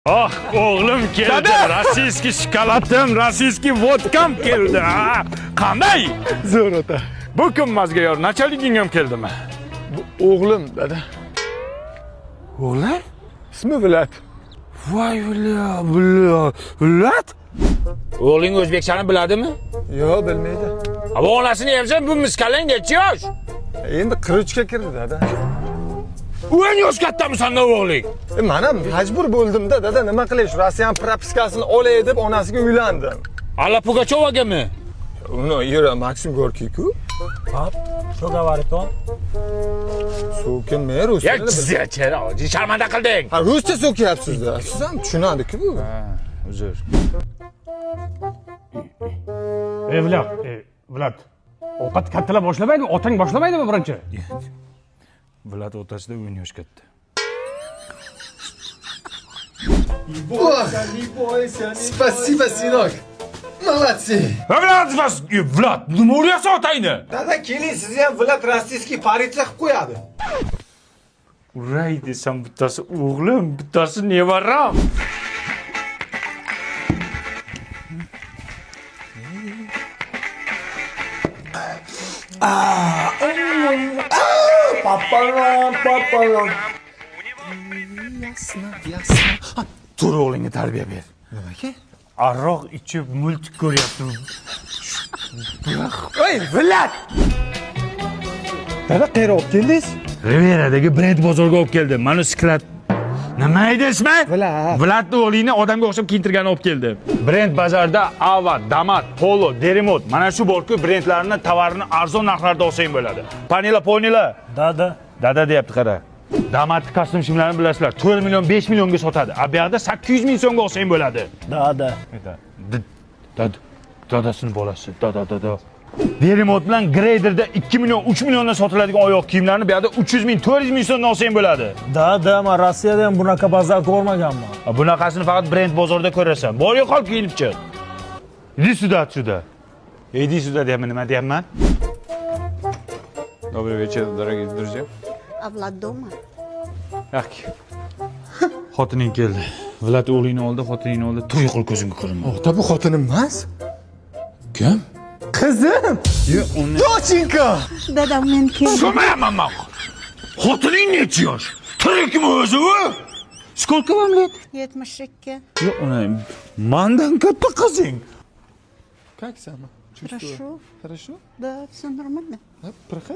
Oh, o'g'lim keldi. Rossiyskiy shokoladim, rossiyskiy vodkam keldi. Ha, qanday? Zo'r ota. Bu kun mazga yor, nachaliging ham keldimi? Bu o'g'lim dada. O'g'lim? Ismi Vilat. Voy Vilat. O'g'ling o'zbekchani biladimi? Yo'q, bilmaydi. Ha, o'g'lasini yemsa bu miskalang necha yosh? Endi 43 ga kirdi dada. O'yin yosh kattami sanda o'g'ling? Men ham majbur bo'ldim-da dada, nima qilay? Shu Rossiyan propiskasini olay deb onasiga uylandim. Alla Pugachovagami? Uni Yura Maksim Gorkiy-ku. Hop, что говорит он? So'kin men rus Ya tilini chera, sharmanda qilding. Ha, ruscha so'kyapsiz-da. Siz ham tushunadi-ku bu. Uzr. Vlad, ovqat kattalab boshlamaydi, otang boshlamaydimi birinchi? Vilat o'rtasida o'yin yosh katta. Спасибо, сынок. Молодцы. Vilat, nima o'rayapsan otangni? Dada, keling, sizni ham Vilat rossiyskiy politsiya qilib qo'yadi. Uray desam bittasi o'g'lim, bittasi nevaram. Papalam. Tur o'g'lingga tarbiya ber. Nimaga? Aroq ichib multik ko'ryapti. Ey, Vilat! Dada, qayerga olib keldingiz? Riveradagi brend bozorga olib keldim. Mana sklat. Nima edi ismi? Vilat. Vilatni o'g'lingni odamga o'xshab kiyintirgan olib keldim. Brend bozorda Ava, Damat, Polo, Derimot, mana shu borku brendlarni tovarini arzon narxlarda olsang bo'ladi. Panela. Dada deyapti, qara. Damatni kostyum shimlarini bilasizlar. 4 million, 5 millionga sotadi. A bu yerda 800 ming so'mga olsang bo'ladi. Dadasini bolasi. Dada. Derimot bilan Graderda 2 million, 3 milliondan sotiladigan oyoq kiyimlarni bu yerda 300 ming, 400 ming so'mdan olsang bo'ladi. Men Rossiyada ham bunaqa bozor ko'rmaganman. Bunaqasini faqat brend bozorda ko'rasan. Bor yo'qol kiyinib chiq. Иди сюда отсюда. Иди сюда, deyapman, nima deyapman? Добрый вечер, дорогие друзья. А Влад дома? Yo'q. Xotining keldi. Vilat o'g'lingni oldi, xotiningni oldi. To'y qil ko'zingga ko'rinma. Ota, bu xotinim emas. Kim? Qizim. Dochinka. Dadam men keldim. So'mayapman men. Xotining necha yosh? Tirikmi o'zi u? Сколько вам лет? 72. Yo'q, uni mendan katta qizing. Как сама? Хорошо. Хорошо? Да, все нормально. Проходи.